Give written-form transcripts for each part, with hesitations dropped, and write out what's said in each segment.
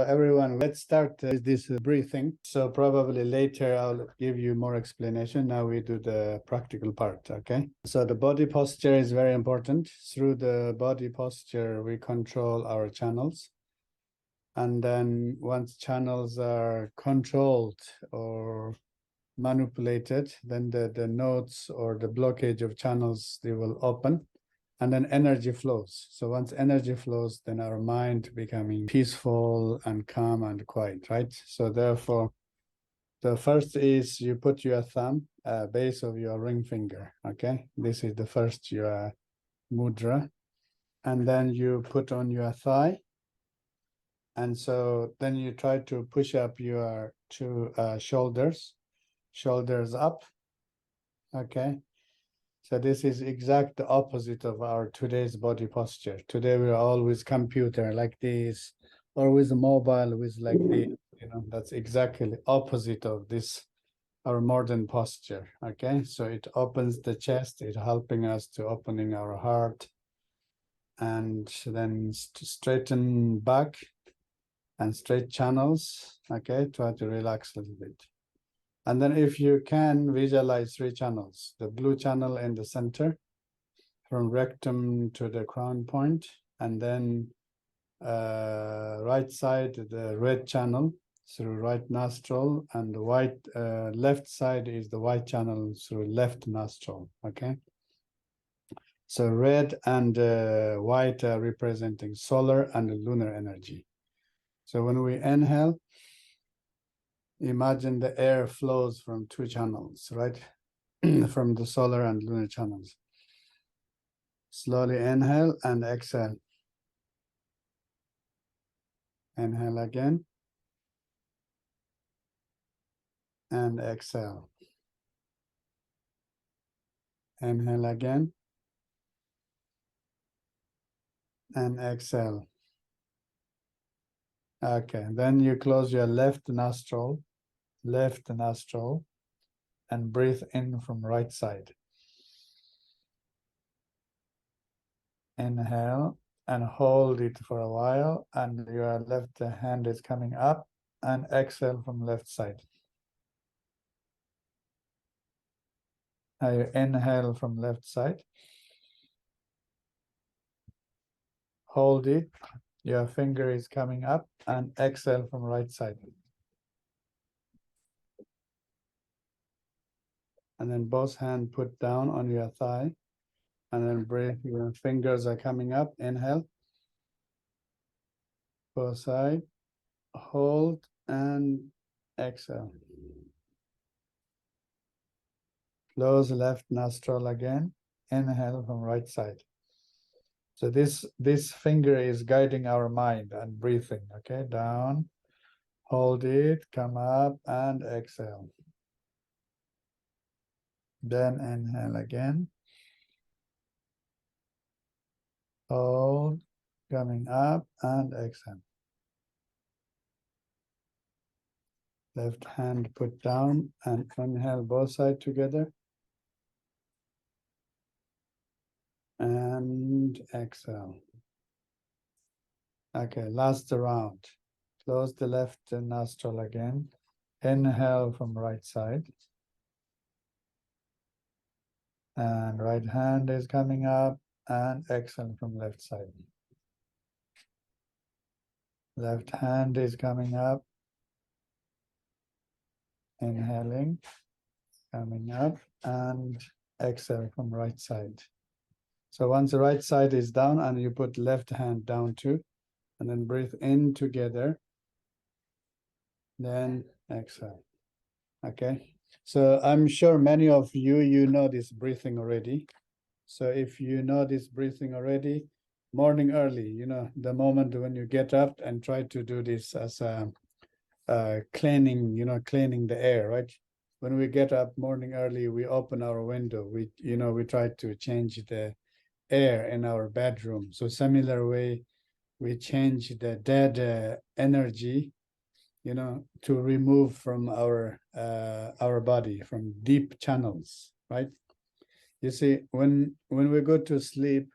everyone, let's start with this breathing. So probably later I'll give you more explanation. Now we do the practical part, okay? So the body posture is very important. Through the body posture, we control our channels. And then once channels are controlled or manipulated, then the nodes or the blockage of channels, they will open. And then energy flows. So once energy flows, then our mind becoming peaceful and calm and quiet, right? So therefore, the first is you put your thumb, base of your ring finger, okay? This is the first your mudra. And then you put on your thigh. And so then you try to push up your two shoulders up, okay? So this is exact opposite of our today's body posture. Today we're always computer like this, or with a mobile with like this, that's exactly opposite of this, our modern posture, okay? So it opens the chest, it helping us to opening our heart, and then straighten back and straight channels, okay? Try to relax a little bit. And then if you can visualize 3 channels, the blue channel in the center, from rectum to the crown point, and then right side, the red channel through right nostril, and the white left side is the white channel through left nostril, okay? So red and white are representing solar and lunar energy. So when we inhale, imagine the air flows from 2 channels, right? From the solar and lunar channels. Slowly inhale and exhale. Inhale again. And exhale. Inhale again. And exhale. Okay, then you close your left nostril, and breathe in from right side. Inhale and hold it for a while, and your left hand is coming up, and exhale from left side. Now you inhale from left side. Hold it, your finger is coming up, and exhale from right side. And then both hands put down on your thigh, and then breathe, your fingers are coming up, inhale. Both side, hold, and exhale. Close left nostril again, inhale from right side. So this finger is guiding our mind and breathing, okay? Down, hold it, come up, and exhale. Then inhale again. Hold, coming up, and exhale. Left hand put down, and inhale both sides together. And exhale. Okay, last round. Close the left nostril again. Inhale from right side. And right hand is coming up, and exhale from left side. Left hand is coming up. Inhaling, coming up, and exhale from right side. So once the right side is down, and you put left hand down too, and then breathe in together, then exhale. Okay, so I'm sure many of you know this breathing already. So if you know this breathing already, morning early, the moment when you get up, and try to do this as a cleaning, cleaning the air, right? When we get up morning early, we open our window, we try to change the air in our bedroom. So similar way, we change the dead energy, to remove from our body, from deep channels, right? You see, when we go to sleep,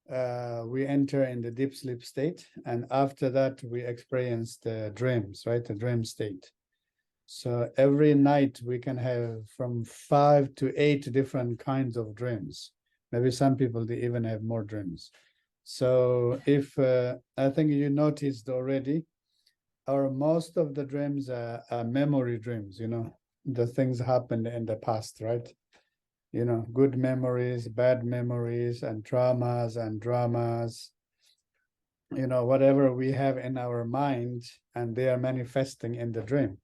we enter in the deep sleep state, and after that we experience the dreams, right? The dream state. So every night we can have from 5 to 8 different kinds of dreams. Maybe some people they even have more dreams. So if I think you noticed already, most of the dreams are memory dreams, the things happened in the past, right? Good memories, bad memories, and traumas and dramas, whatever we have in our mind, and they are manifesting in the dream.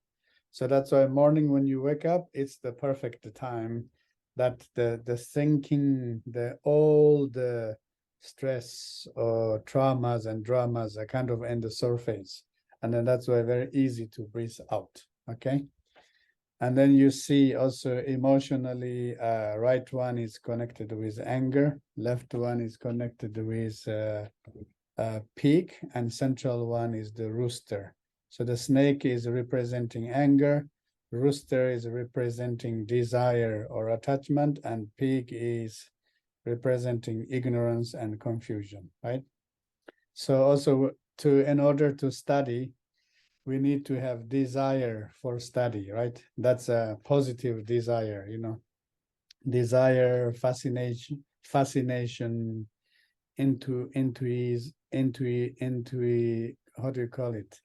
So that's why morning when you wake up, it's the perfect time that the thinking, all the stress or traumas and dramas are kind of in the surface. And then that's why very easy to breathe out, okay? And then you see also emotionally, right one is connected with anger, left one is connected with pig, and central one is the rooster. So the snake is representing anger, rooster is representing desire or attachment, and pig is representing ignorance and confusion, right? So also in order to study, we need to have desire for study, right? That's a positive desire, desire, fascination, how do you call it?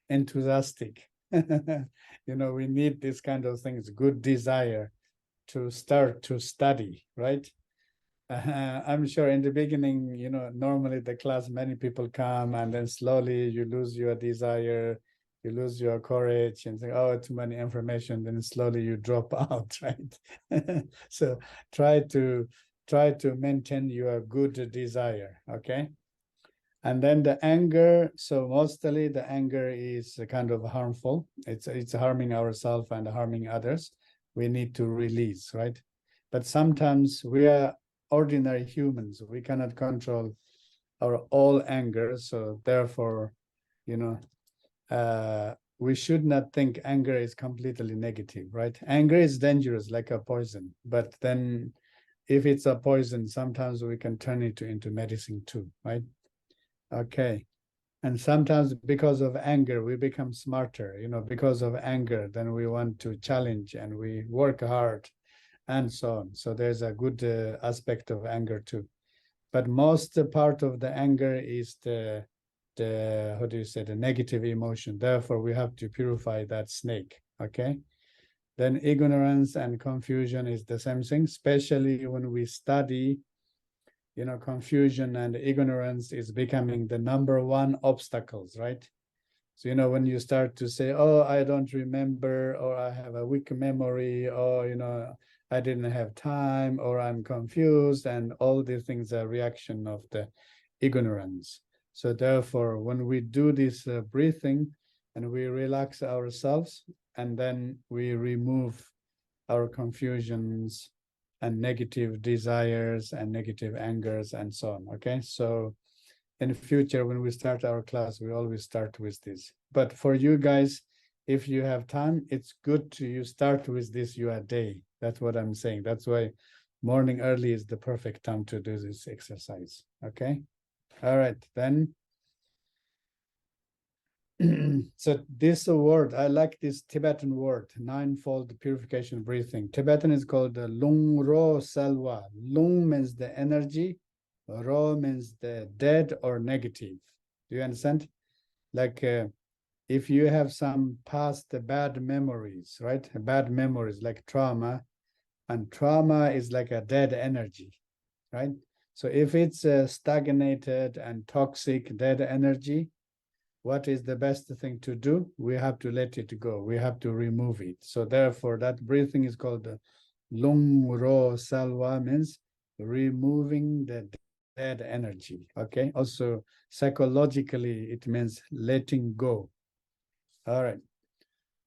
Enthusiastic. We need this kind of things, good desire to start to study, right? I'm sure in the beginning, normally the class, many people come, and then slowly you lose your desire, you lose your courage, and say, oh, too many information, then slowly you drop out, right? So try to maintain your good desire, okay? And then the anger, so mostly the anger is kind of harmful. It's harming ourselves and harming others. We need to release, right? But sometimes we are ordinary humans. We cannot control our all anger. So therefore, we should not think anger is completely negative, right? Anger is dangerous, like a poison. But then if it's a poison, sometimes we can turn it into medicine too, right? Okay. And sometimes because of anger, we become smarter, because of anger, then we want to challenge and we work hard and so on. So there's a good aspect of anger too. But most part of the anger is the how do you say, the negative emotion. Therefore, we have to purify that snake, okay? Then ignorance and confusion is the same thing, especially when we study, confusion and ignorance is becoming the number one obstacles, right? So, when you start to say, oh, I don't remember, or I have a weak memory, or, I didn't have time, or I'm confused, and all these things are reaction of the ignorance. So therefore, when we do this breathing and we relax ourselves, and then we remove our confusions and negative desires and negative angers and so on, okay? So in the future, when we start our class, we always start with this. But for you guys, if you have time, it's good to start with this your day. That's what I'm saying. That's why morning early is the perfect time to do this exercise, okay? All right, then. So this word, I like this Tibetan word, ninefold purification breathing. Tibetan is called the Lung Ro Salwa. Lung means the energy, Ro means the dead or negative. Do you understand? Like if you have some past bad memories, right? Bad memories like trauma, and trauma is like a dead energy, right? So if it's stagnated and toxic dead energy, what is the best thing to do? We have to let it go. We have to remove it. So therefore, that breathing is called the Lung Ro Salwa, means removing the dead energy, okay? Also, psychologically, it means letting go. All right.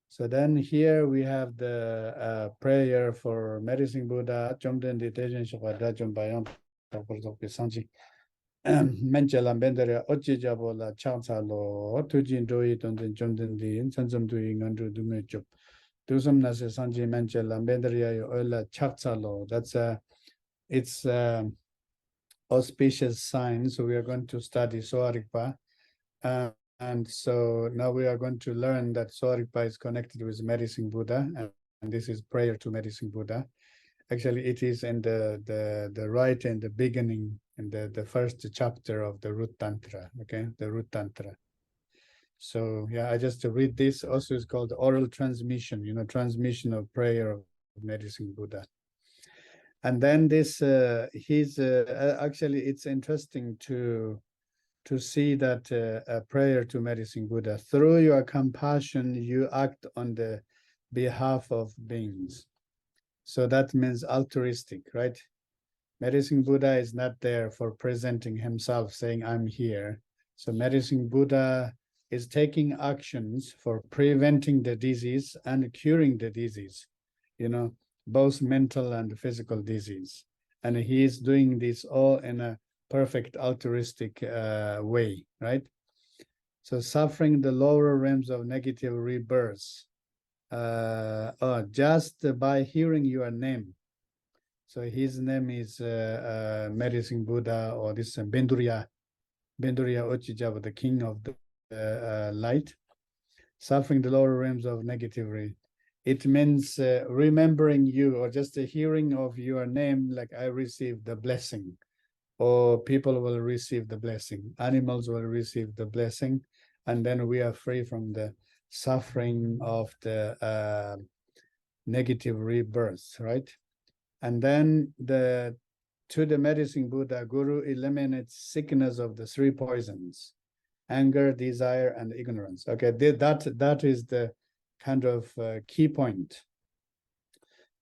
So then here we have the prayer for Medicine Buddha. Menjalam bendere ochi la changsa lo tujin doi donden jomden din sanjam dui ngandu dunga jup dusum nase sanji menjalam bendere oila chaksa lo. That's it's auspicious sign. So we are going to study Sowa Rigpa. And so now we are going to learn that Sowa Rigpa is connected with Medicine Buddha, and this is prayer to Medicine Buddha. Actually, it is in the right in the beginning, in the first chapter of the Root Tantra, okay, the Root Tantra. So yeah, I just read this. Also, is called oral transmission, transmission of prayer of Medicine Buddha. And then this, actually, it's interesting to see that a prayer to Medicine Buddha. Through your compassion, you act on the behalf of beings. So that means altruistic, right? Medicine Buddha is not there for presenting himself, saying, I'm here. So Medicine Buddha is taking actions for preventing the disease and curing the disease, both mental and physical disease. And he is doing this all in a perfect altruistic way, right? So suffering the lower realms of negative rebirths, just by hearing your name. So his name is Medicine Buddha, or this Benduriya Ochijava, the king of the light. Suffering the lower realms of negativity. It means remembering you, or just a hearing of your name, like I received the blessing, or people will receive the blessing, animals will receive the blessing, and then we are free from the suffering of the negative rebirth, right? And then to the Medicine Buddha, Guru eliminates sickness of the three poisons: anger, desire, and ignorance. Okay, that is the kind of key point.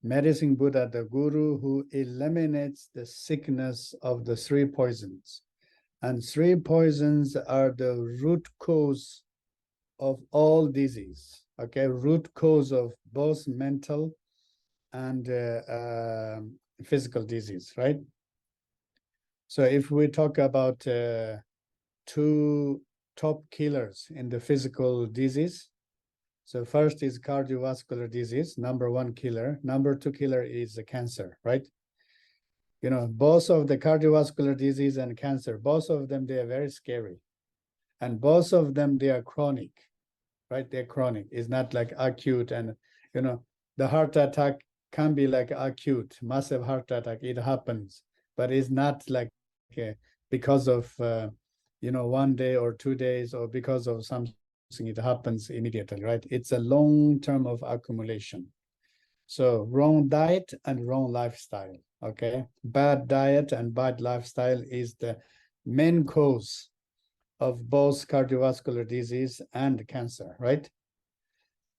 Medicine Buddha, the Guru who eliminates the sickness of the three poisons. And three poisons are the root cause of all disease. Okay, root cause of both mental and physical disease, right? So if we talk about two top killers in the physical disease, so first is cardiovascular disease, number one killer. Number two killer is cancer, right? Both of the cardiovascular disease and cancer, both of them, they are very scary. And both of them, they are chronic, right? They're chronic. It's not like acute. And, the heart attack can be like acute, massive heart attack. It happens, but it's not like because of, 1 day or 2 days, or because of something, it happens immediately, right? It's a long term of accumulation. So wrong diet and wrong lifestyle, okay? Bad diet and bad lifestyle is the main cause of both cardiovascular disease and cancer, right?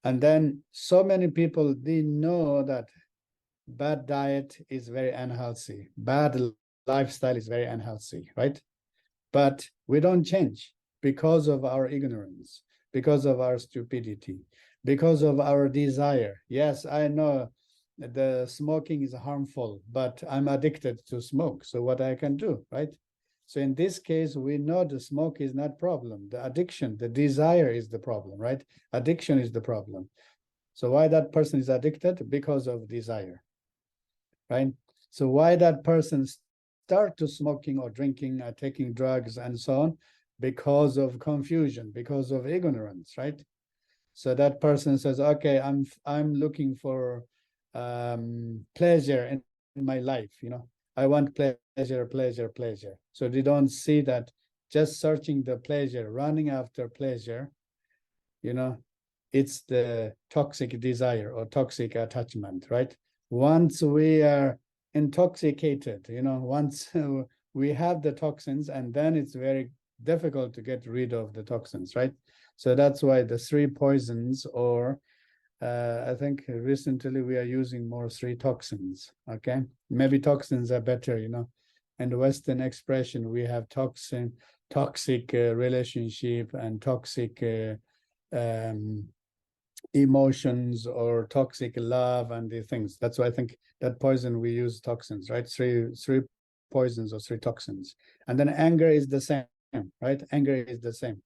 And then so many people, they know that bad diet is very unhealthy, bad lifestyle is very unhealthy, right? But we don't change because of our ignorance, because of our stupidity, because of our desire. Yes, I know the smoking is harmful, but I'm addicted to smoke. So what I can do, right? So in this case, we know the smoke is not problem. The addiction, the desire is the problem, right? Addiction is the problem. So why that person is addicted? Because of desire, right? So why that person start to smoking or drinking or taking drugs and so on? Because of confusion, because of ignorance, right? So that person says, okay, I'm looking for pleasure in my life, I want pleasure. So they don't see that just searching the pleasure, running after pleasure, it's the toxic desire or toxic attachment, right? Once we are intoxicated, once we have the toxins, and then it's very difficult to get rid of the toxins, right? So that's why the three poisons, or I think recently we are using more three toxins, okay? Maybe toxins are better, And the Western expression, we have toxic relationship and toxic emotions, or toxic love and the things. That's why I think that poison we use toxins, right? Three poisons or three toxins. And then anger is the same, right? Anger is the same.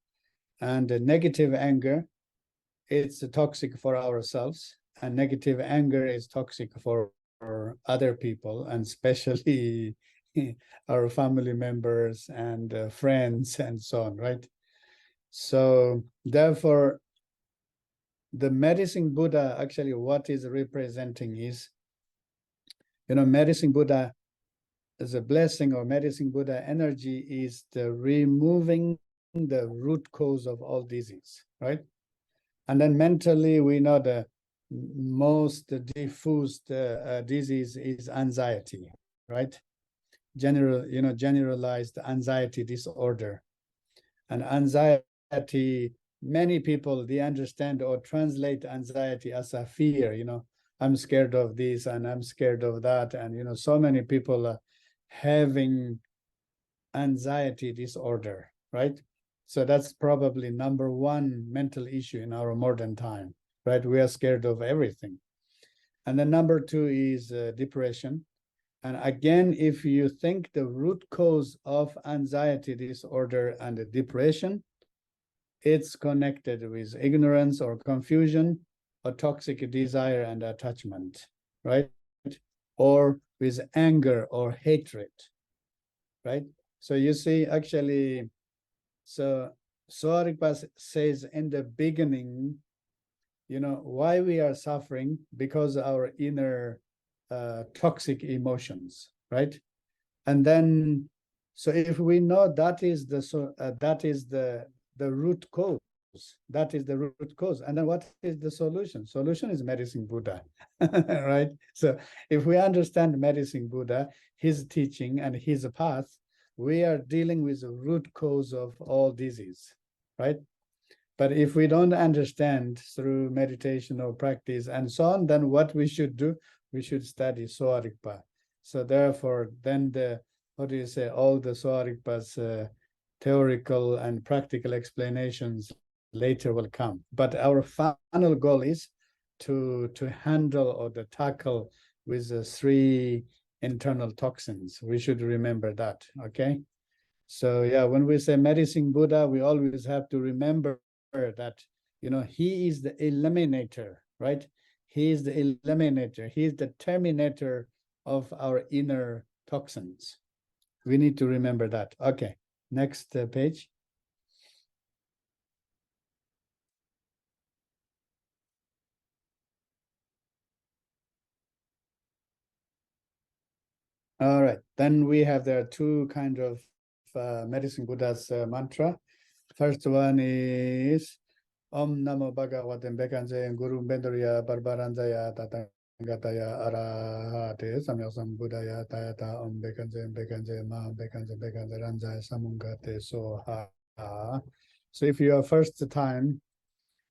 And the negative anger, it's toxic for ourselves, and negative anger is toxic for other people, and especially our family members and friends and so on, right? So therefore, the medicine Buddha, actually what is representing is, medicine Buddha as a blessing, or medicine Buddha energy is the removing the root cause of all disease, right? And then mentally, we know the most diffused disease is anxiety, right? Generalized anxiety disorder. And anxiety, many people, they understand or translate anxiety as a fear, I'm scared of this and I'm scared of that. And, so many people are having anxiety disorder, right? So that's probably number one mental issue in our modern time, right? We are scared of everything. And then number two is depression. And again, if you think the root cause of anxiety disorder and the depression, it's connected with ignorance or confusion or toxic desire and attachment, right? Or with anger or hatred, right? So you see, actually, so Sowa Rigpa says in the beginning, why we are suffering, because our inner toxic emotions, right? And then, so if we know that is the root cause, that is the root cause, and then what is the solution? Solution is medicine Buddha, right? So if we understand medicine Buddha, his teaching and his path, we are dealing with the root cause of all disease, right? But if we don't understand through meditation or practice and so on, then what we should do, we should study Sowa Rigpa. So therefore, then all the Sowa Rigpa's theoretical and practical explanations later will come. But our final goal is to handle or to tackle with the three internal toxins. We should remember that, okay? So yeah, when we say medicine Buddha, we always have to remember that, he is the eliminator, right? He is the eliminator. He is the terminator of our inner toxins. We need to remember that. Okay, next page. All right, then we have there two kind of medicine Buddha's mantra. First one is Om Namo Bhagavatem Bekanse Guru Bendriya Barbaranjaya Tatangataya Arahate Samyasam Buddhaya Tayata Om Bekanse Ma Bekanse Ranjaya Samungate Soha. So if you are first time,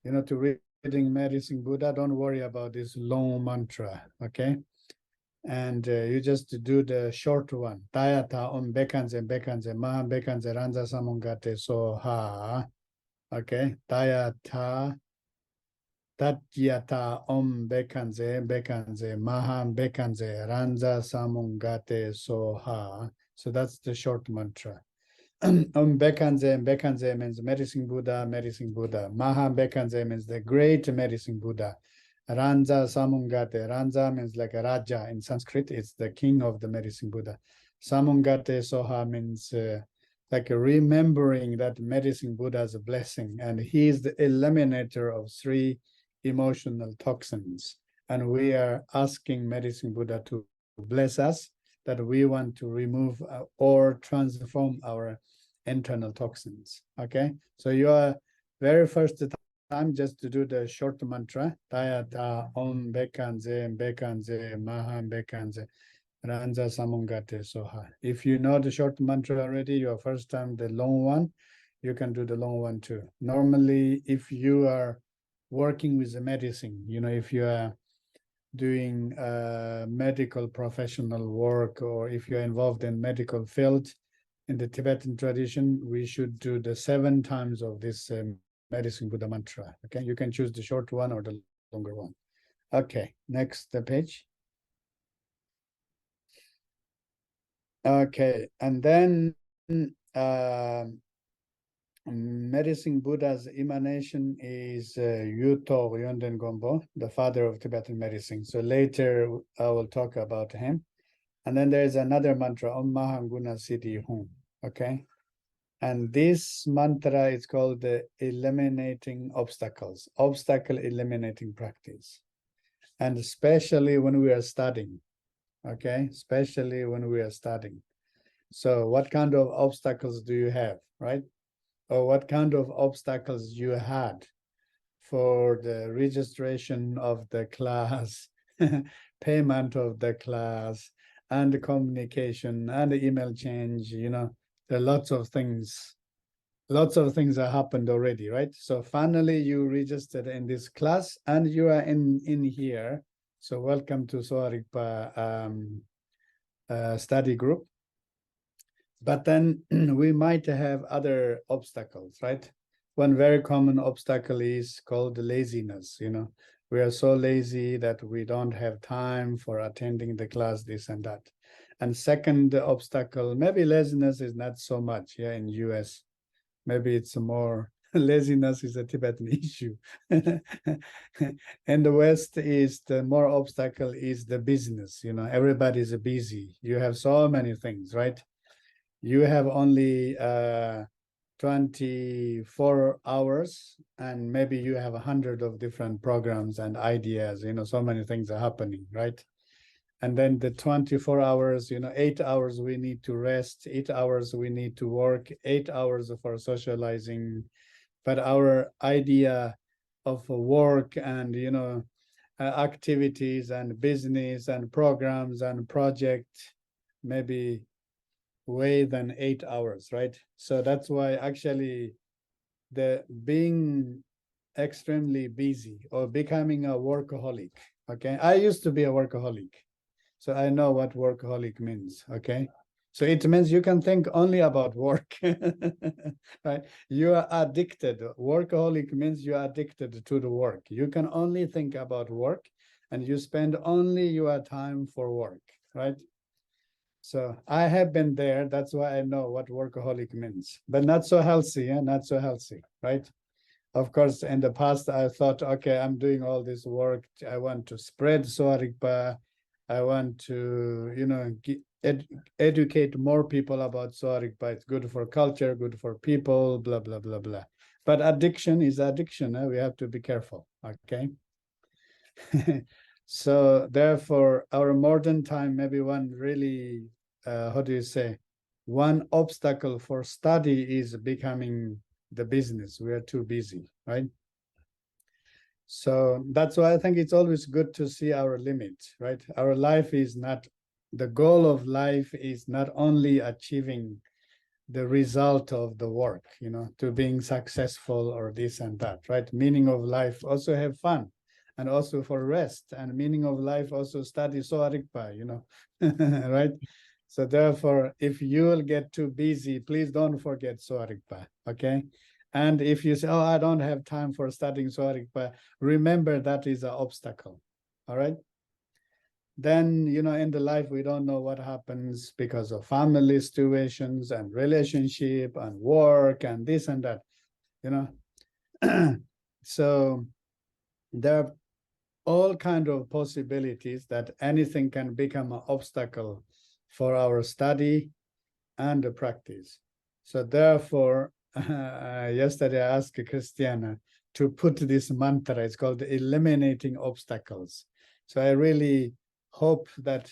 to reading medicine Buddha, don't worry about this long mantra, okay? And you just do the short one. Tayata Om Bekanse Ma Bekanse Ranjaya Samungate Soha. Okay, Tayata Tatyata Om Bekanse Maham Bekanse Ranza Samungate Soha. So that's the short mantra. Om Bekanse means medicine Buddha. Maham Bekanse means the great medicine Buddha. Ranza Samungate. Ranza means like a Raja in Sanskrit. It's the king of the medicine Buddha. Samungate Soha means like remembering that medicine Buddha's blessing, and he is the eliminator of three emotional toxins. And we are asking medicine Buddha to bless us, that we want to remove or transform our internal toxins. Okay, so you are very first time just to do the short mantra, Tayata Om Bekanse Maham Bekanse Ranza Samungate Soha. If you know the short mantra already, your first time the long one, you can do the long one too. Normally, if you are working with the medicine, if you are doing medical professional work, or if you're involved in medical field, in the Tibetan tradition, we should do the 7 times of this medicine Buddha mantra. Okay, you can choose the short one or the longer one. Okay, next page. Okay, and then medicine Buddha's emanation is Yuto Yonten Gombo, the father of Tibetan medicine. So later I will talk about him. And then there's another mantra, Om Mahanguna Siddhi Hum. Okay. And this mantra is called the eliminating obstacles, obstacle eliminating practice. And especially when we are studying. Okay. Especially when we are studying. So what kind of obstacles do you have, right? Or what kind of obstacles you had for the registration of the class, payment of the class, and the communication and the email change, there are lots of things. Lots of things have happened already, right? So finally you registered in this class and you are in here. So welcome to Sowa Rigpa study group. But then we might have other obstacles, right? One very common obstacle is called laziness. We are so lazy that we don't have time for attending the class, this and that. And second obstacle, maybe laziness is not so much here in US. Maybe it's more laziness is a Tibetan issue. In the West is the more obstacle is the business. Everybody's busy. You have so many things, right? You have only 24 hours and maybe you have 100 of different programs and ideas, so many things are happening, right? And then the 24 hours, 8 hours we need to rest, 8 hours we need to work, 8 hours for socializing. But our idea of work and, activities and business and programs and project, maybe way than 8 hours, right? So that's why actually the being extremely busy or becoming a workaholic, okay? I used to be a workaholic, so I know what workaholic means, okay? So it means you can think only about work, right? You are addicted. Workaholic means you are addicted to the work. You can only think about work and you spend only your time for work, right? So I have been there. That's why I know what workaholic means, but not so healthy, not so healthy, right? Of course, in the past, I thought, okay, I'm doing all this work. I want to spread Sowa Rigpa. I want to, educate more people about Sowa Rigpa. It's good for culture, good for people, blah, blah, blah, blah. But addiction is addiction. We have to be careful, okay? So therefore, our modern time, maybe one really, how do you say, one obstacle for study is becoming the business. We are too busy, right? So that's why I think it's always good to see our limits, right? Our life is not, the goal of life is not only achieving the result of the work, to being successful or this and that, right? Meaning of life, also have fun. And also for rest, and meaning of life, also study Sowa Rigpa, right? So therefore, if you will get too busy, please don't forget Sowa Rigpa, okay? And if you say, oh, I don't have time for studying Sowa Rigpa, remember that is an obstacle, all right? Then, in the life, we don't know what happens because of family situations and relationship and work and this and that, So there are all kinds of possibilities that anything can become an obstacle for our study and the practice. So therefore, yesterday I asked Christiana to put this mantra. It's called eliminating obstacles. So I really hope that,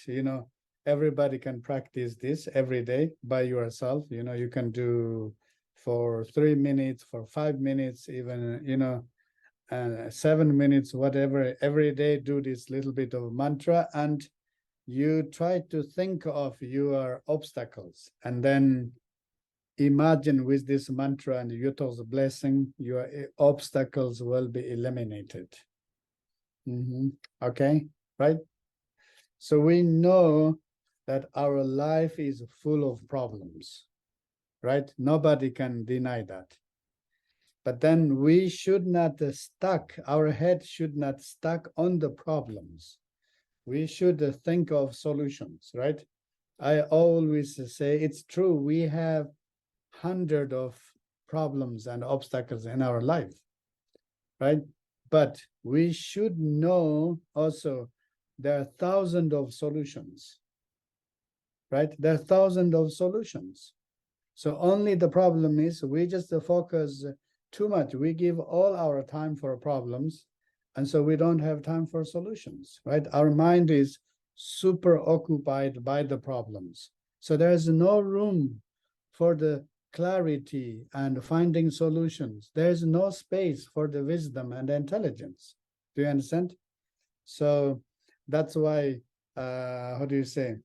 everybody can practice this every day by yourself. You can do for 3 minutes, for 5 minutes, even, 7 minutes, whatever. Every day do this little bit of mantra and you try to think of your obstacles and then imagine with this mantra and Yuto's blessing, your obstacles will be eliminated. Okay, right? So we know that our life is full of problems, right? Nobody can deny that. But then we should not our head should not stuck on the problems. We should think of solutions, right? I always say it's true. We have hundreds of problems and obstacles in our life, right? But we should know also there are thousands of solutions. right? There are thousands of solutions. So only the problem is we just focus too much. We give all our time for problems, and so we don't have time for solutions, right? Our mind is super occupied by the problems. So there's no room for the clarity and finding solutions. There's no space for the wisdom and intelligence. Do you understand? So that's why, how do you say?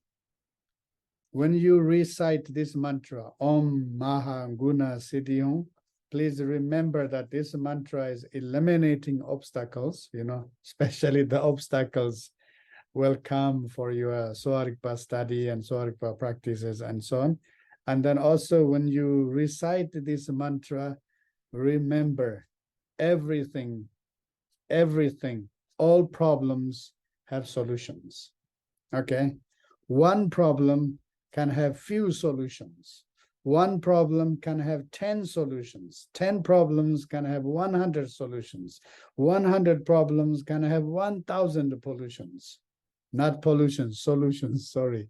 When you recite this mantra, Om Maha Guna Siddhi, please remember that this mantra is eliminating obstacles, especially the obstacles will come for your Sowa Rigpa study and Sowa Rigpa practices and so on. And then also when you recite this mantra, remember everything, all problems have solutions, okay? One problem can have few solutions. One problem can have 10 solutions. 10 problems can have 100 solutions. 100 problems can have 1,000 pollutions. Not pollutions, solutions, sorry.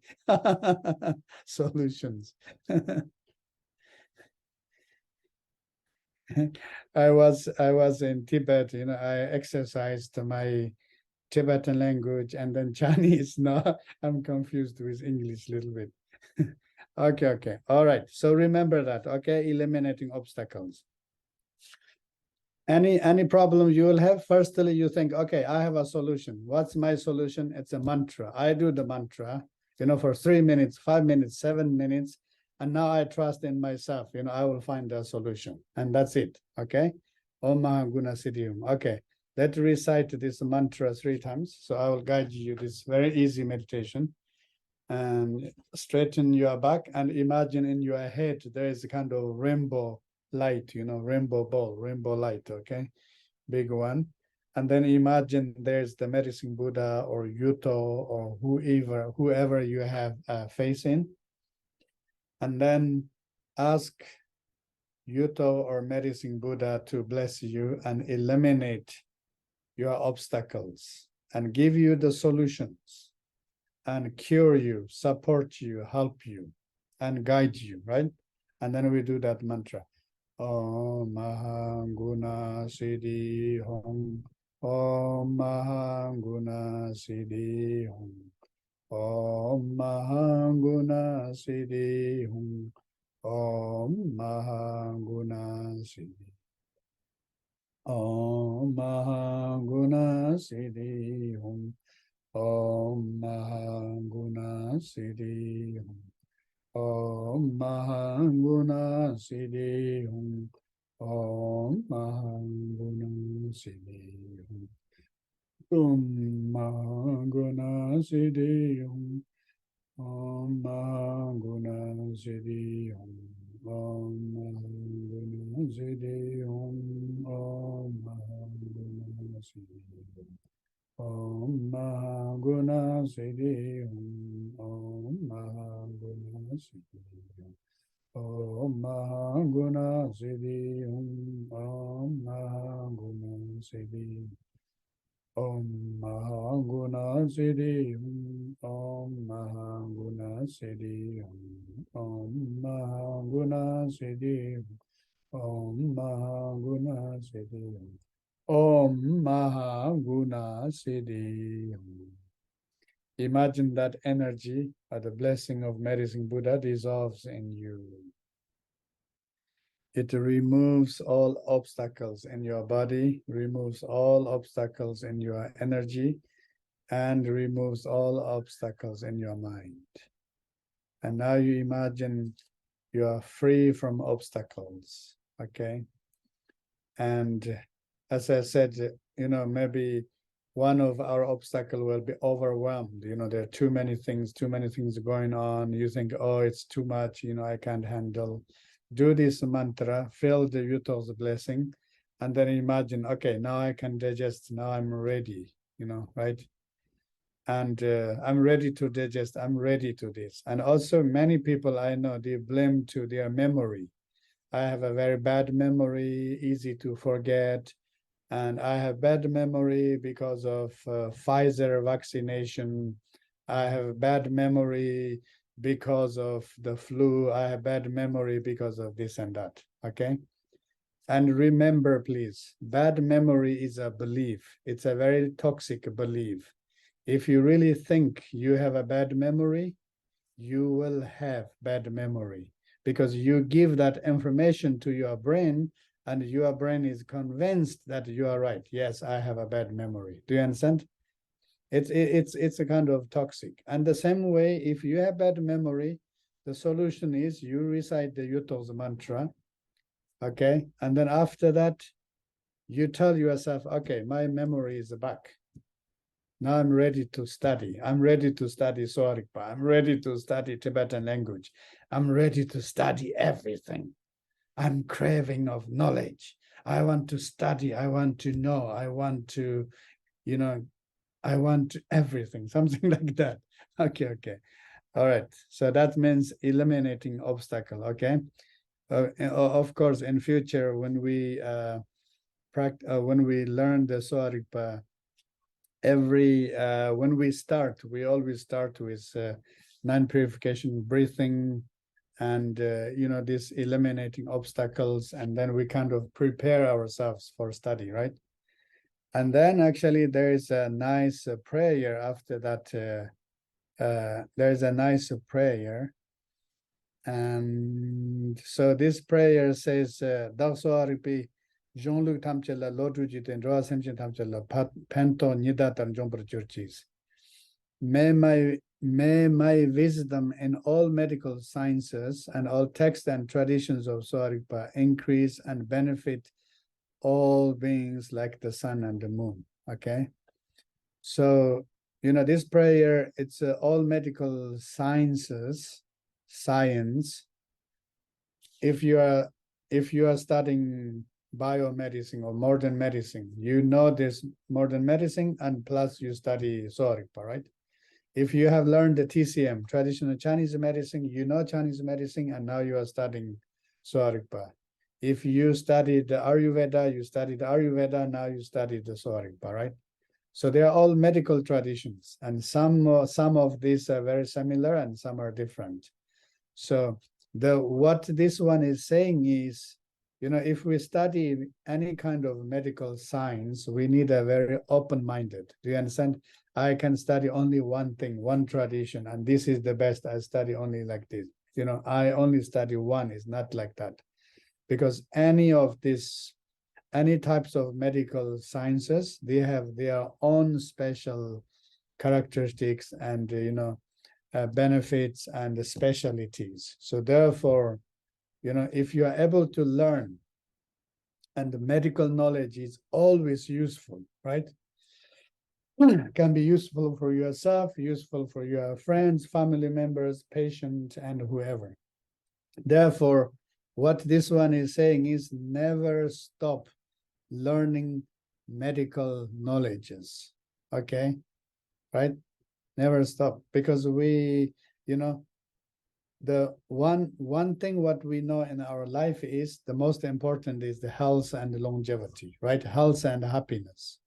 Solutions. I was in Tibet, I exercised my Tibetan language and then Chinese. Now I'm confused with English a little bit. Okay. All right. So remember that, okay? Eliminating obstacles. Any problem you will have, firstly, you think, okay, I have a solution. What's my solution? It's a mantra. I do the mantra, for 3 minutes, 5 minutes, 7 minutes. And now I trust in myself, I will find a solution. And that's it, okay? Om Maha Guna Siddhi. Okay. Let's recite this mantra 3 times. So I will guide you this very easy meditation. And straighten your back and imagine in your head there is a kind of rainbow light, rainbow ball, rainbow light, okay? Big one. And then imagine there's the medicine Buddha or Yuto or whoever you have faith in. And then ask Yuto or medicine Buddha to bless you and eliminate your obstacles and give you the solutions and cure you, support you, help you, and guide you, right? And then we do that mantra. Om Maha Guna Siddhi Hum. Om Maha Guna Siddhi Hum. Om Maha Guna Siddhi Hum. Om Maha Guna Siddhi. Om Maha Guna Siddhi Hum. Om Maha Guna Siddhi Hum. Om Maha Guna Siddhi Hum. Om Maha Guna Siddhi Hum. Om Maha Guna Siddhi Hum. Om Maha Guna Siddhi Hum. Om Maha Guna Siddhi Hum. Om Maha Guna Siddhi Hum. Om Maha Guna Siddhi Hum. Om Maha Guna Siddhi Hum. Om Maha Guna Siddhi Hum. Om Maha Guna Siddhi Hum. Om Maha Guna Siddhi Hum. Om Maha Guna Siddhi Hum. Om Maha Guna Siddhi Hum. Om Maha Guna Siddhi Hum. Om Maha Guna Siddhi Hum. Imagine that energy or the blessing of medicine Buddha dissolves in you. It removes all obstacles in your body, removes all obstacles in your energy, and removes all obstacles in your mind. And now you imagine you are free from obstacles, okay? And as I said, maybe one of our obstacle will be overwhelmed. There are too many things going on. You think, oh, it's too much, I can't handle. Do this mantra, feel the Yuto's blessing, and then imagine, okay, now I can digest, now I'm ready, right? And I'm ready to digest, I'm ready to this. And also many people I know, they blame to their memory. I have a very bad memory, easy to forget. And I have bad memory because of Pfizer vaccination. I have bad memory because of the flu. I have bad memory because of this and that. Okay. And remember, please, bad memory is a belief. It's a very toxic belief. If you really think you have a bad memory, you will have bad memory because you give that information to your brain and your brain is convinced that you are right. Yes, I have a bad memory. Do you understand? It's a kind of toxic. And the same way, if you have bad memory, the solution is you recite the Yutos mantra, okay? And then after that, you tell yourself, okay, my memory is back. Now I'm ready to study. I'm ready to study Sowa Rigpa. I'm ready to study Tibetan language. I'm ready to study everything. I'm craving of knowledge. I want to study. I want to know. I want to, I want everything, something like that. Okay. All right. So that means eliminating obstacle. Okay. Of course, in future, when we when we learn the Sowa Rigpa, when we start, we always start with non-purification breathing and this eliminating obstacles, and then we kind of prepare ourselves for study, right? And then actually there is a nice prayer after that. There's a nice prayer, and so this prayer says Sowa Rigpa Jean-Luc Tamchela Lodruji and Roa Semchin Tamchela Pento Nida Chenagtsang. May my wisdom in all medical sciences and all texts and traditions of Sowa Rigpa increase and benefit all beings like the sun and the moon. Okay. So, this prayer, it's all medical sciences, science. If you are studying biomedicine or modern medicine, there's modern medicine and plus you study Sowa Rigpa, right? If you have learned the TCM, traditional Chinese medicine, Chinese medicine, and now you are studying Sowa Rigpa. If you studied the Ayurveda, you studied Ayurveda, now you study the Sowa Rigpa, right? So they are all medical traditions, and some of these are very similar and some are different. So what this one is saying is, if we study any kind of medical science, we need a very open-minded. Do you understand? I can study only one thing, one tradition, and this is the best. I study only like this. I only study one. Is not like that, because any types of medical sciences, they have their own special characteristics and benefits and specialties. So therefore, if you are able to learn, and the medical knowledge is always useful, right? Can be useful for yourself, useful for your friends, family members, patient, and whoever. Therefore, what this one is saying is never stop learning medical knowledges. Okay, right? Never stop, because we, the one thing what we know in our life is the most important is the health and the longevity, right? Health and happiness.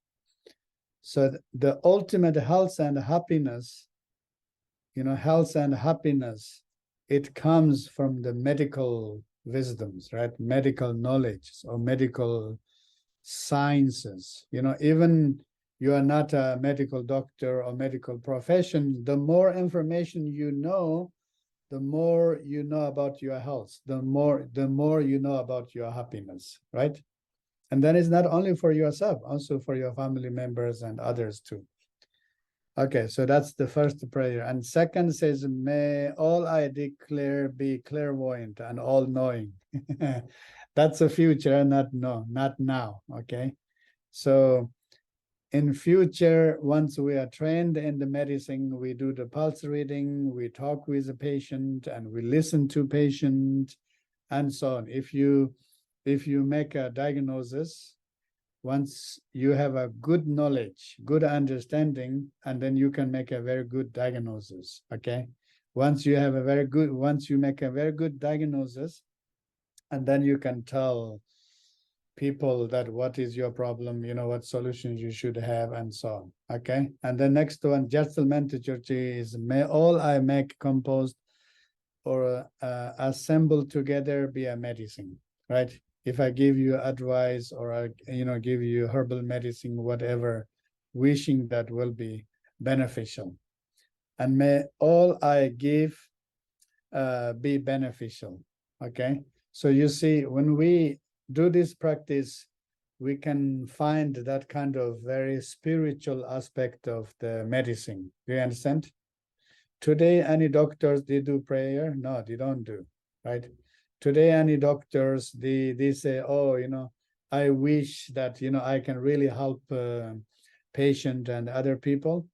So the ultimate health and happiness, it comes from the medical wisdoms, right? Medical knowledge or medical sciences. Even you are not a medical doctor or medical profession, the more information you know, the more you know about your health, the more you know about your happiness, right? And then it's not only for yourself, also for your family members and others too. Okay, so that's the first prayer. And second says, may all I declare be clairvoyant and all-knowing. That's the future, not now, okay? So in future, once we are trained in the medicine, we do the pulse reading, we talk with the patient, and we listen to patient, and so on. If you make a diagnosis, once you have a good knowledge, good understanding, and then you can make a very good diagnosis, okay? Once you make a very good diagnosis, and then you can tell people that what is your problem, what solutions you should have, and so on, okay? And the next one, Judgmental Church, is may all I make composed or assembled together be a medicine, right? If I give you advice or I, give you herbal medicine, whatever, wishing that will be beneficial. And may all I give be beneficial, okay? So you see, when we do this practice, we can find that kind of very spiritual aspect of the medicine. Do you understand? Today, any doctors, they do prayer? No, they don't do, right? Today, any doctors, they say, oh, I wish that, I can really help patient and other people.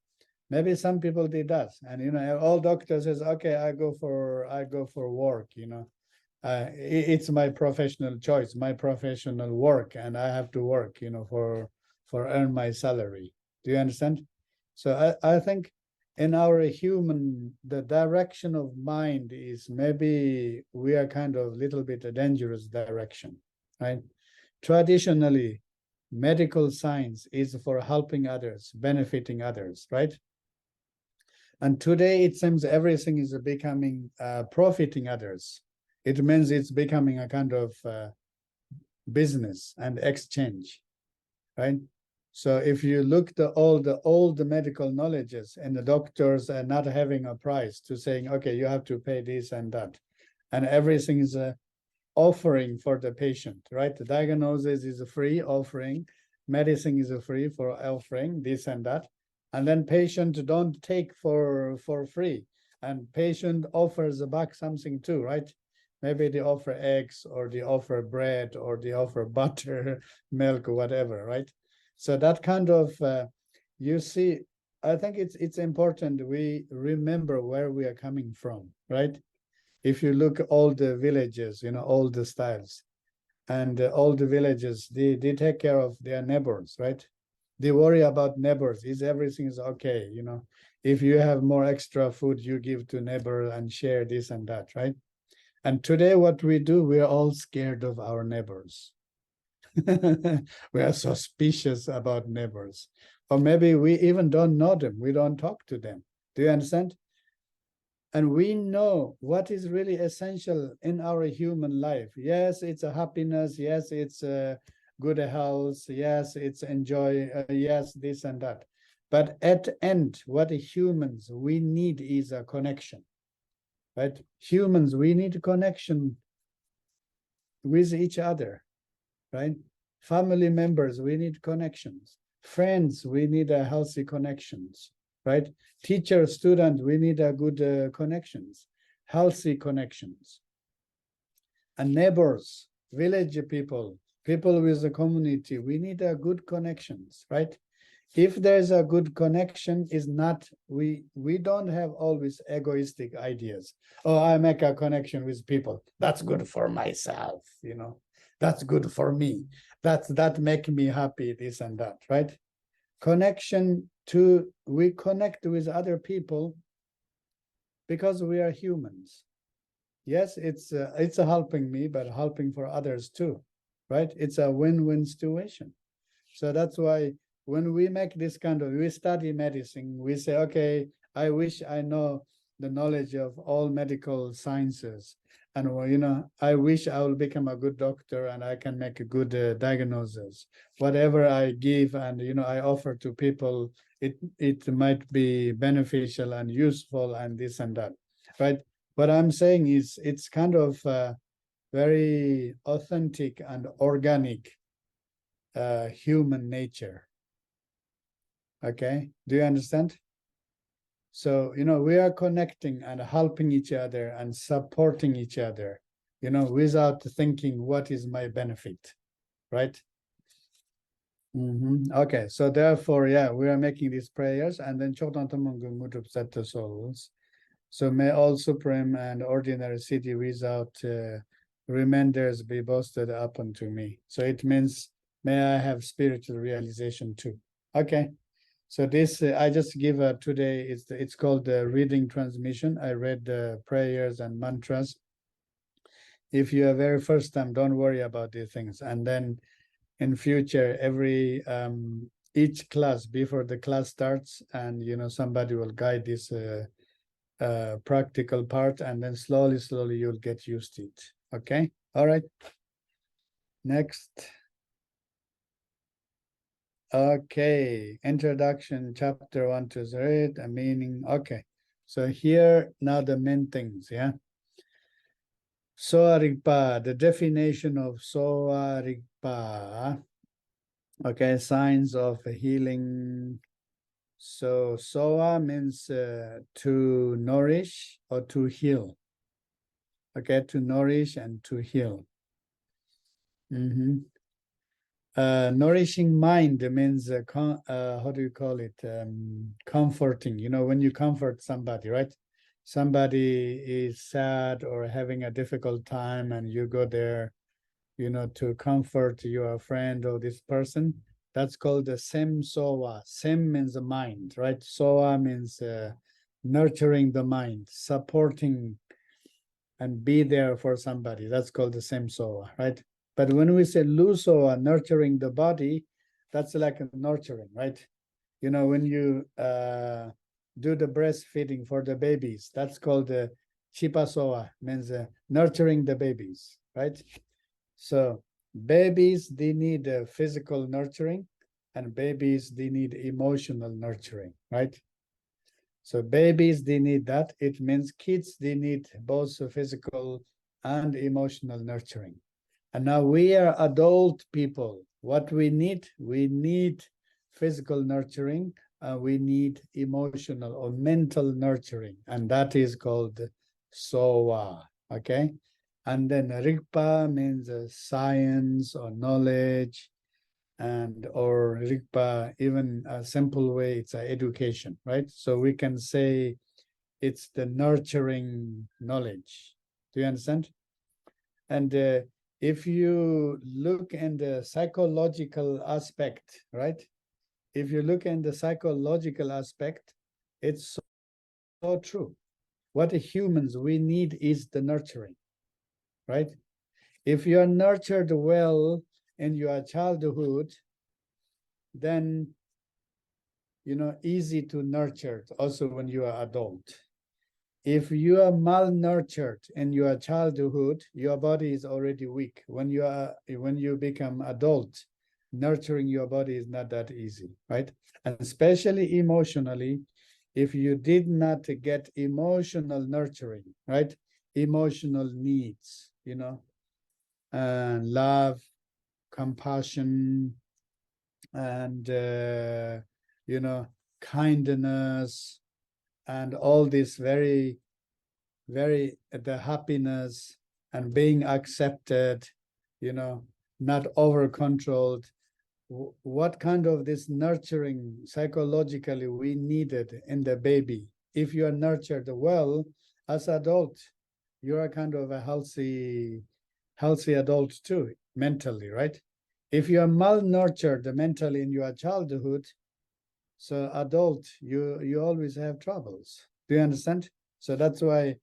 Maybe some people did that. And, all doctors says, okay, I go for work, it's my professional choice, my professional work, and I have to work, for earn my salary. Do you understand? So I think in our human, the direction of mind is maybe we are kind of little bit a dangerous direction, right? Traditionally, medical science is for helping others, benefiting others, right? And today it seems everything is becoming profiting others. It means it's becoming a kind of business and exchange, right? So if you look all the medical knowledges, and the doctors are not having a price to saying, okay, you have to pay this and that, and everything is a offering for the patient, right? The diagnosis is a free offering, medicine is a free for offering this and that, and then patient don't take for free, and patient offers back something too, right? Maybe they offer eggs, or they offer bread, or they offer butter, milk, or whatever, right? So that kind of, you see, I think it's important we remember where we are coming from, right? If you look at all the villages, all the styles, and all the villages, they take care of their neighbors, right? They worry about neighbors. Is everything is okay? If you have more extra food, you give to neighbor and share this and that, right? And today, what we do, we are all scared of our neighbors. We are suspicious about neighbors, or maybe we even don't know them. We don't talk to them. Do you understand? And we know what is really essential in our human life. Yes, it's a happiness. Yes, it's a good health. Yes, it's enjoy. Yes, this and that. But at the end, what humans we need is a connection, right? Humans, we need connection with each other, right? Family members, we need connections. Friends, we need a healthy connections, right? Teacher, student, we need a good connections, healthy connections. And neighbors, village people, people with the community, we need a good connections, right? If there's a good connection, is not, we don't have always egoistic ideas. Oh, I make a connection with people. That's good for myself, that's good for me. That make me happy, this and that, right? Connection we connect with other people because we are humans. Yes, it's helping me, but helping for others too, right? It's a win-win situation. So that's why when we make this kind of, we study medicine, we say, okay, I wish I know the knowledge of all medical sciences. And, I wish I will become a good doctor and I can make a good diagnosis. Whatever I give and, I offer to people, it might be beneficial and useful and this and that, right? What I'm saying is it's kind of very authentic and organic human nature. Okay, do you understand? So, we are connecting and helping each other and supporting each other, without thinking what is my benefit, right? Okay, so therefore, yeah, we are making these prayers, and then souls. So may all supreme and ordinary city without reminders be boasted up unto me. So it means, may I have spiritual realization too. Okay. So this I just give today. It's called the reading transmission. I read the prayers and mantras. If you are very first time, don't worry about these things. And then in future, every each class before the class starts, and somebody will guide this practical part, and then slowly you'll get used to it. Okay, all right. Next. Okay, introduction, chapter 1 to 3, a meaning. Okay, so here now the main things, yeah. Sowa Rigpa, the definition of Sowa Rigpa. Okay, signs of healing. So Sowa means to nourish or to heal. Okay, to nourish and to heal. Nourishing mind means how do you call it? Comforting. You know, when you comfort somebody, right? Somebody is sad or having a difficult time, and you go there, you know, to comfort your friend or this person. That's called the sem sowa. Sem means the mind, right? Sowa means nurturing the mind, supporting and be there for somebody. That's called the sem sowa, right? But when we say lusowa, nurturing the body, that's like a nurturing, right? You know, when you do the breastfeeding for the babies, that's called the chipasowa, means nurturing the babies, right? So babies, they need physical nurturing, and babies, they need emotional nurturing, right? So babies, they need that. It means kids, they need both physical and emotional nurturing. And now we are adult people. What we need physical nurturing, we need emotional or mental nurturing, and that is called Sowa, okay? And then Rigpa means science or knowledge, and or Rigpa, even a simple way, it's education, right? So we can say it's the nurturing knowledge. Do you understand? And if you look in the psychological aspect, right? If you look in the psychological aspect, it's so true. What humans we need is the nurturing, right? If you are nurtured well in your childhood, then, you know, easy to nurture also when you are adult. If you are malnurtured in your childhood, your body is already weak. When you become adult, nurturing your body is not that easy, right? And especially emotionally, if you did not get emotional nurturing, right? Emotional needs, you know, love, compassion, and you know, kindness, and all this very the happiness and being accepted, you know, not over controlled. What kind of this nurturing psychologically we needed in the baby? If you are nurtured well as adult, you are kind of a healthy adult too, mentally, right? If you are malnurtured mentally in your childhood, so adult, you always have troubles. Do you understand? So that's why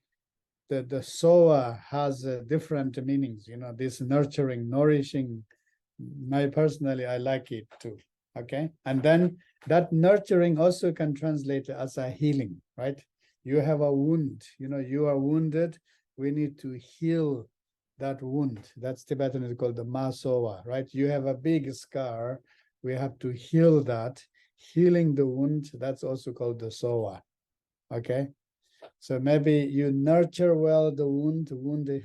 the sowa has different meanings. You know, this nurturing, nourishing. Personally, I like it too. Okay, and then that nurturing also can translate as a healing, right? You have a wound. You know, you are wounded. We need to heal that wound. That's Tibetan is called the masowa, right? You have a big scar. We have to heal that. Healing the wound, that's also called the sowa. Okay, so maybe you nurture well the wound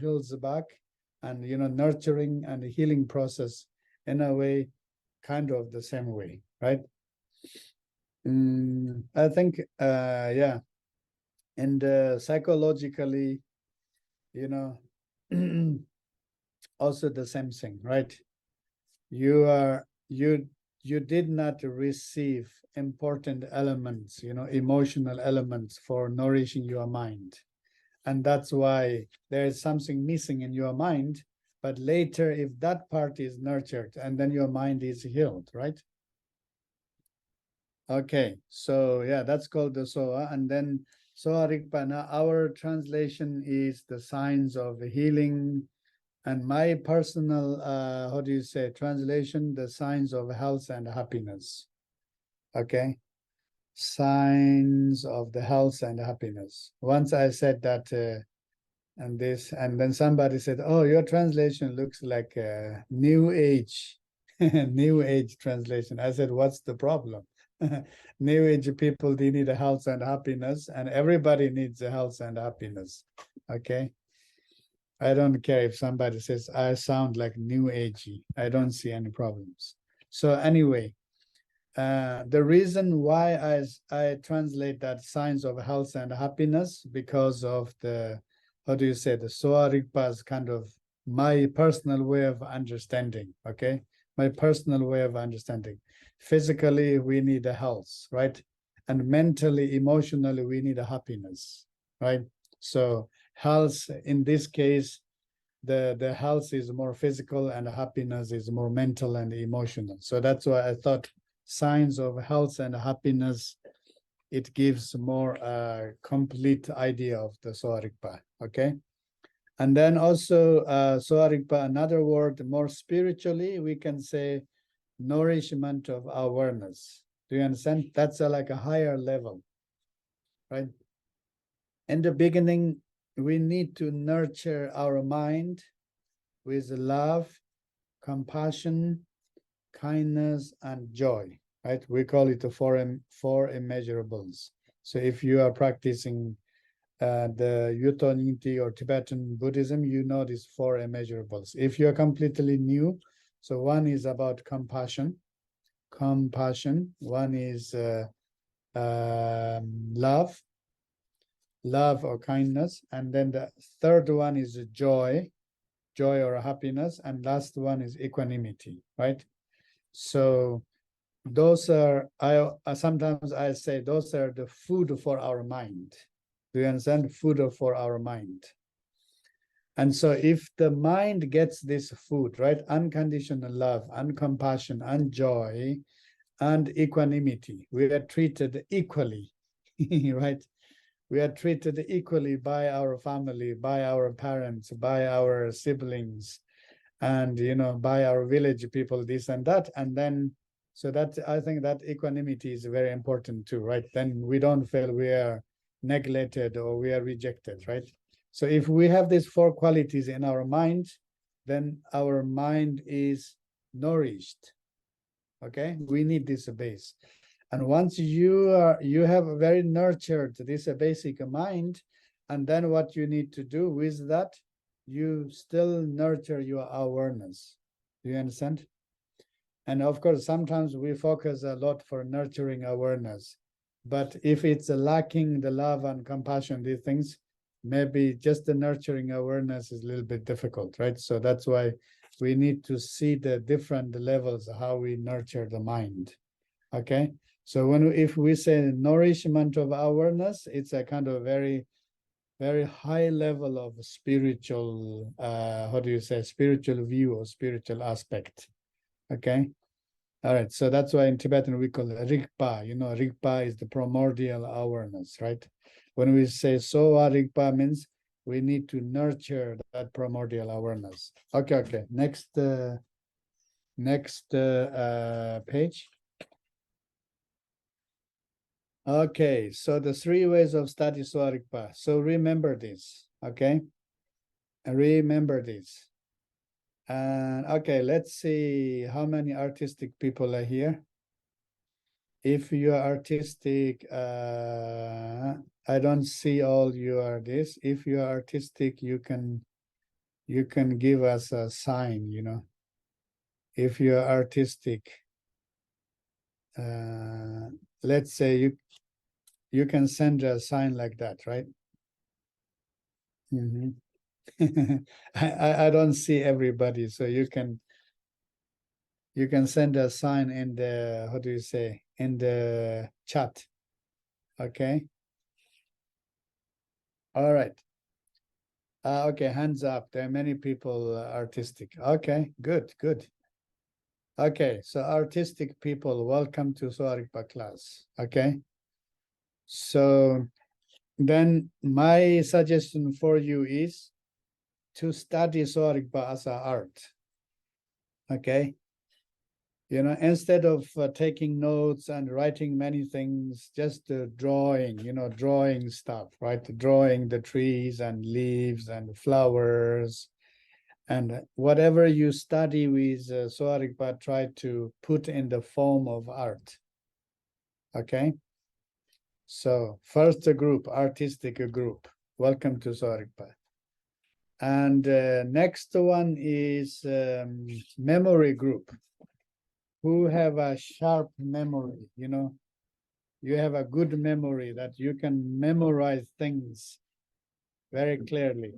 heals back, and, you know, nurturing and healing process in a way, kind of the same way, right? I think, yeah, and psychologically, you know, also the same thing, right? You did not receive important elements, you know, emotional elements for nourishing your mind. And that's why there is something missing in your mind. But later, if that part is nurtured, and then your mind is healed, right? Okay, so yeah, that's called the Sowa. And then Sowa Rigpa, now our translation is the signs of healing. And my personal, how do you say, translation, the signs of health and happiness. Okay, signs of the health and happiness. Once I said that and then somebody said, oh, your translation looks like a new age new age translation. I said, what's the problem? New age people, they need a health and happiness, and everybody needs a health and happiness. Okay, I don't care if somebody says I sound like new agey. I don't see any problems. So anyway, the reason why I translate that signs of health and happiness, because of the, how do you say, the Sowa Rigpa's kind of my personal way of understanding, okay? My personal way of understanding. Physically, we need a health, right? And mentally, emotionally, we need a happiness, right? So health, in this case, the health is more physical and happiness is more mental and emotional. So that's why I thought signs of health and happiness, it gives more complete idea of the Sowa Rigpa, okay? And then also Sowa Rigpa, another word, more spiritually, we can say nourishment of awareness. Do you understand? That's like a higher level, right? In the beginning, we need to nurture our mind with love, compassion, kindness, and joy, right? We call it the four immeasurables. So if you are practicing the Yuto Nyingti or Tibetan Buddhism, you know these four immeasurables. If you're completely new, so one is about compassion. One is love or kindness. And then the third one is joy or happiness. And last one is equanimity, right? So those are, sometimes I say those are the food for our mind. Do you understand? Food for our mind. And so if the mind gets this food, right? Unconditional love, uncompassion, and joy, and equanimity, we are treated equally, right? We are treated equally by our family, by our parents, by our siblings, and by our village people, this and that. And then so that, I think that equanimity is very important too, right? Then we don't feel we are neglected or we are rejected, right? So if we have these four qualities in our mind, then our mind is nourished. Okay, we need this base. And once you have very nurtured this basic mind, and then what you need to do with that, you still nurture your awareness. Do you understand? And of course, sometimes we focus a lot for nurturing awareness. But if it's lacking the love and compassion, these things, maybe just the nurturing awareness is a little bit difficult, right? So that's why we need to see the different levels of how we nurture the mind. Okay. So if we say nourishment of awareness, it's a kind of very, very high level of spiritual, how do you say, spiritual view or spiritual aspect. Okay. All right. So that's why in Tibetan we call it Rigpa. Rigpa is the primordial awareness, right? When we say Sowa Rigpa, means we need to nurture that primordial awareness. Okay. Next page. Okay, so the 3 ways of study Sowa Rigpa. So remember this, okay? Remember this. And okay, let's see how many artistic people are here. If you are artistic, I don't see all you are this. If you are artistic, you can give us a sign, If you are artistic, let's say you can send a sign like that, right? Mm-hmm. I don't see everybody, so you can send a sign in the, how do you say, in the chat. Okay. All right. Okay, hands up. There are many people artistic. Okay, good. Okay, so artistic people, welcome to Sowa Rigpa class. Okay. So then my suggestion for you is to study Sowa Rigpa as an art. Okay. You know, instead of taking notes and writing many things, just drawing, drawing stuff, right? Drawing the trees and leaves and flowers. And whatever you study with Sowa Rigpa, try to put in the form of art. Okay? So first group, artistic group. Welcome to Sowa Rigpa. And next one is memory group. Who have a sharp memory, you have a good memory that you can memorize things very clearly.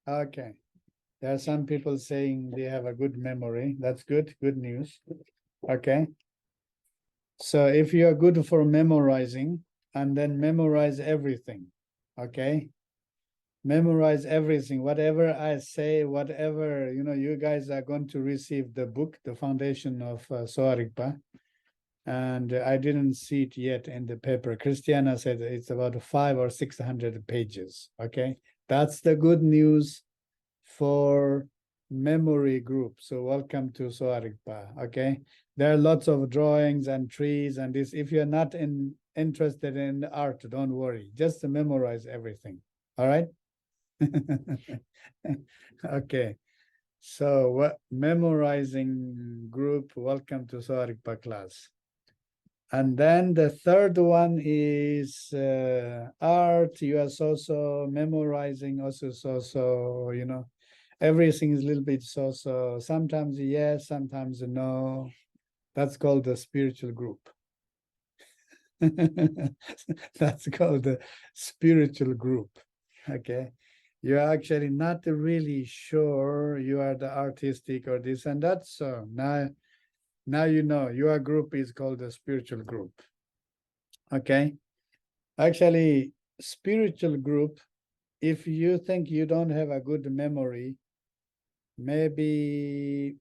Okay. There are some people saying they have a good memory. That's good. Good news. Okay. So if you are good for memorizing, and then memorize everything. Okay. Memorize everything. Whatever I say, whatever, you guys are going to receive the book, The Foundation of Sowa Rigpa. And I didn't see it yet in the paper. Christiana said it's about 500 or 600 pages. Okay. That's the good news for memory group. So welcome to Sowa Rigpa. Okay. There are lots of drawings and trees and this. If you're not interested in art, don't worry. Just memorize everything. All right. Okay. So memorizing group, welcome to Sowa Rigpa class. And then the third one is art. You are so memorizing, also so, everything is a little bit so. Sometimes yes, sometimes no. That's called the spiritual group. That's called the spiritual group. Okay. You're actually not really sure you are the artistic or this and that. So now you know your group is called the spiritual group. Okay. Actually, spiritual group, if you think you don't have a good memory, maybe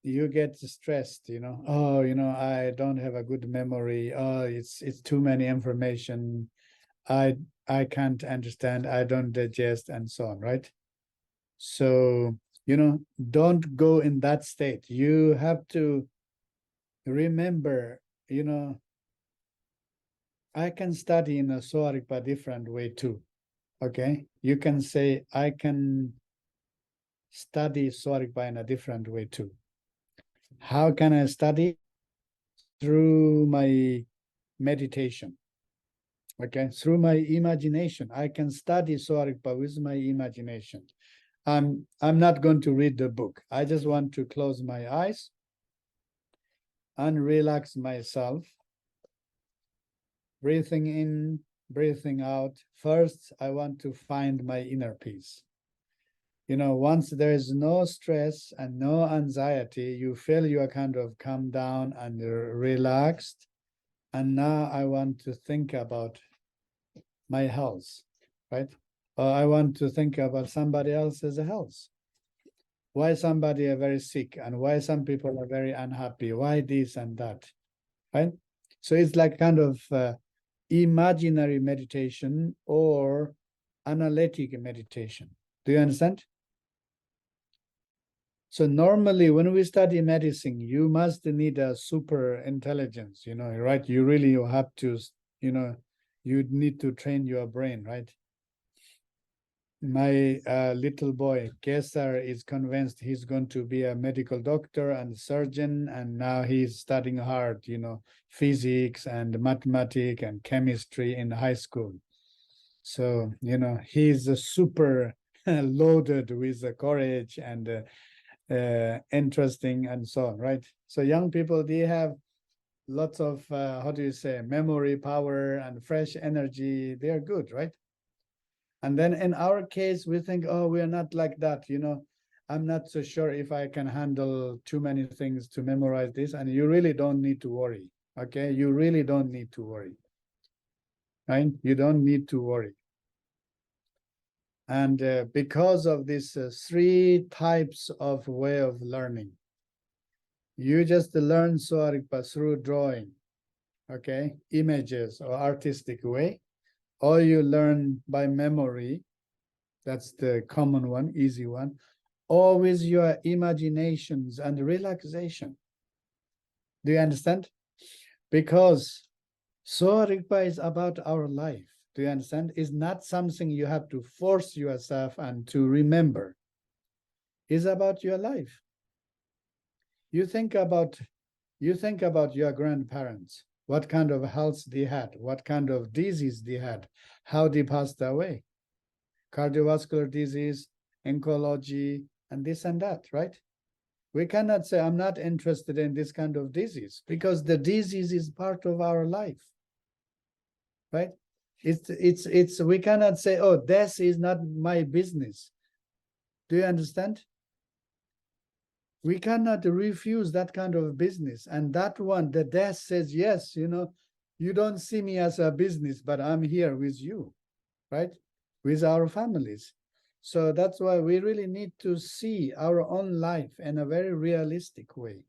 you get stressed, oh, I don't have a good memory. Oh, it's too many information. I can't understand. I don't digest and so on, right? So, don't go in that state. You have to remember, I can study in a Sowa Rigpa different way too. Okay. You can say, I can study Sowa Rigpa in a different way too. How can I study? Through my meditation. Okay. Through my imagination. I can study Sowa Rigpa with my imagination. I'm not going to read the book. I just want to close my eyes and relax myself. Breathing in, breathing out. First, I want to find my inner peace. Once there is no stress and no anxiety, you feel you are kind of calm down and relaxed. And now I want to think about my health, right? Or I want to think about somebody else's health. Why somebody are very sick and why some people are very unhappy, why this and that, right? So it's like kind of imaginary meditation or analytic meditation. Do you understand? So normally when we study medicine, you must need a super intelligence, right? You have to, you need to train your brain, right? My little boy, Kesar, is convinced he's going to be a medical doctor and surgeon, and now he's studying hard, physics and mathematics and chemistry in high school. So, he's super loaded with courage and interesting and so on, right? So young people, they have lots of, how do you say, memory power and fresh energy. They are good, right? And then in our case, we think, oh, we are not like that, I'm not so sure if I can handle too many things to memorize this. And you really don't need to worry, okay? You really don't need to worry, right? You don't need to worry. And because of these 3 types of way of learning, you just learn Sowa Rigpa through drawing. okay, images or artistic way, or you learn by memory, that's the common one, easy one, or with your imaginations and relaxation. Do you understand? Because Sowa Rigpa is about our life. Do you understand? It's not something you have to force yourself and to remember. It's about your life. You think about your grandparents, what kind of health they had, what kind of disease they had, how they passed away, cardiovascular disease, oncology, and this and that, right? We cannot say, I'm not interested in this kind of disease, because the disease is part of our life, right? We cannot say, oh, death is not my business. Do you understand? We cannot refuse that kind of business. And that one, the death says, yes, you don't see me as a business, but I'm here with you, right? With our families. So that's why we really need to see our own life in a very realistic way.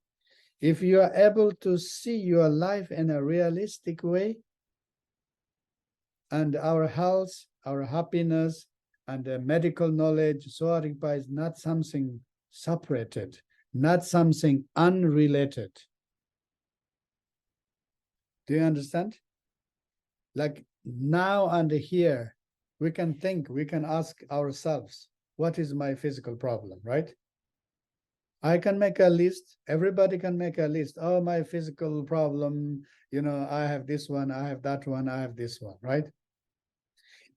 If you are able to see your life in a realistic way, and our health, our happiness, and the medical knowledge, Sowa Rigpa is not something separated, not something unrelated. Do you understand? Like now and here, we can think, we can ask ourselves, what is my physical problem, right? I can make a list. Everybody can make a list. Oh, my physical problem, I have this one, I have that one, I have this one, right?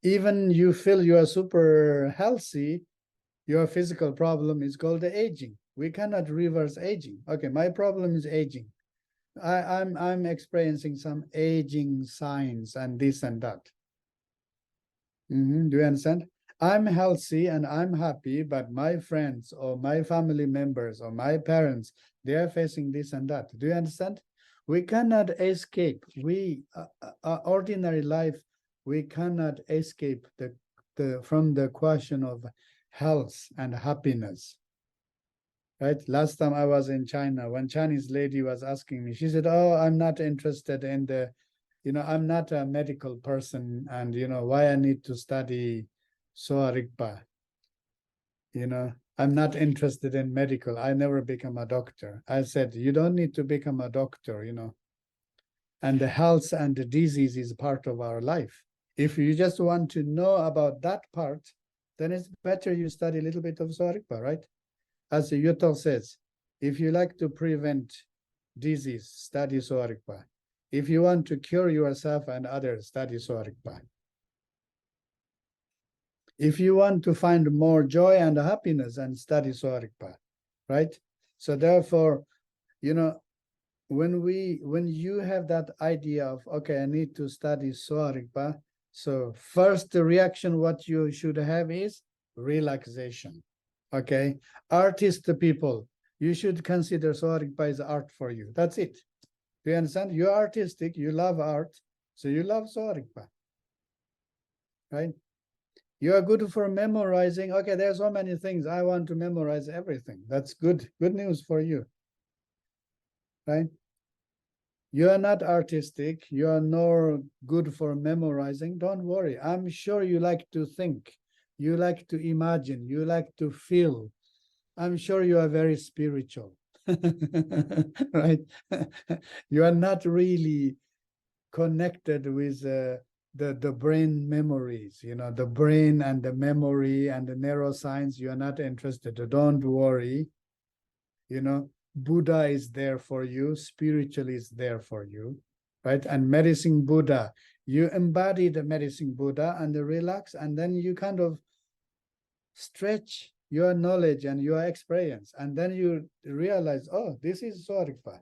Even you feel you are super healthy, your physical problem is called aging. We cannot reverse aging. Okay, my problem is aging. I'm experiencing some aging signs and this and that. Do you understand? I'm healthy and I'm happy, but my friends or my family members or my parents, they are facing this and that. Do you understand? We cannot escape. Ordinary life, we cannot escape from the question of health and happiness. Right? Last time I was in China, one Chinese lady was asking me, she said, oh, I'm not interested in I'm not a medical person, and why I need to study Sowa Rigpa. I'm not interested in medical. I never become a doctor. I said, you don't need to become a doctor, and the health and the disease is part of our life. If you just want to know about that part, then it's better you study a little bit of Sowa Rigpa, right? As Yutal says, if you like to prevent disease, study Sowa Rigpa. If you want to cure yourself and others, study Sowa Rigpa. If you want to find more joy and happiness, and study Sowa Rigpa, right? So therefore, when you have that idea of, okay, I need to study Sowa Rigpa, so first the reaction what you should have is relaxation. Okay, artist people, you should consider Sowa Rigpa is art for you. That's it. Do you understand? You're artistic, you love art, so you love Sowa Rigpa, right? You are good for memorizing. Okay, there's so many things. I want to memorize everything. That's good news for you, right? You are not artistic. You are nor good for memorizing. Don't worry. I'm sure you like to think. You like to imagine. You like to feel. I'm sure you are very spiritual, right? You are not really connected with the brain memories, the brain and the memory and the neuroscience. You are not interested. Don't worry. Buddha is there for you. Spiritual is there for you, right? And medicine Buddha, you embody the medicine Buddha and relax, and then you kind of stretch your knowledge and your experience, and then you realize, oh, this is Sowa Rigpa.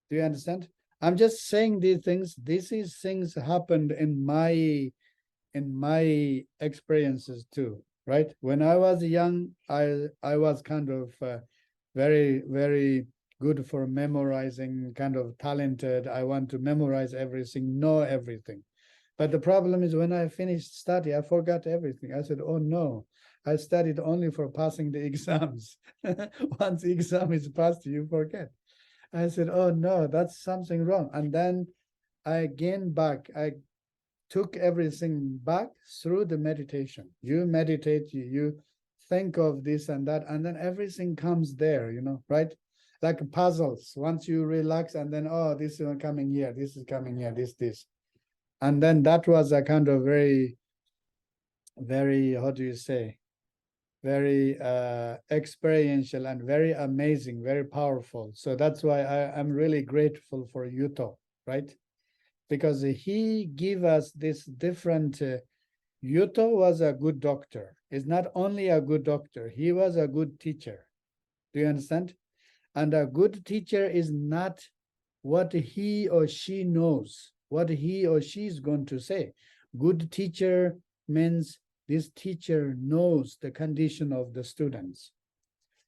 Do you understand? I'm just saying these things. These things happened in my experiences too, right? When I was young, I was kind of very, very good for memorizing, kind of talented. I want to memorize everything, know everything. But the problem is when I finished study, I forgot everything. I said, oh no, I studied only for passing the exams. Once the exam is passed, you forget. I said, oh no, that's something wrong. And then I gained back. I took everything back through the meditation. You meditate, you think of this and that, and then everything comes there, right? Like puzzles. Once you relax, and then, oh, this is coming here, this is coming here, this. And then that was a kind of very, very, how do you say, very experiential and very amazing, very powerful. So that's why I'm really grateful for Yuto, right? Because he gave us this different. Yuto was a good doctor. He's not only a good doctor, he was a good teacher. Do you understand? And a good teacher is not what he or she knows, what he or she is going to say. Good teacher means this teacher knows the condition of the students.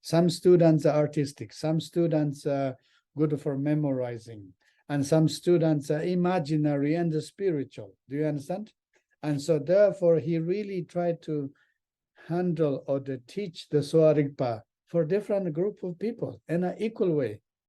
Some students are artistic, some students are good for memorizing, and some students are imaginary and spiritual. Do you understand? And so therefore, he really tried to handle or to teach the Sowa Rigpa for different group of people in an equal way.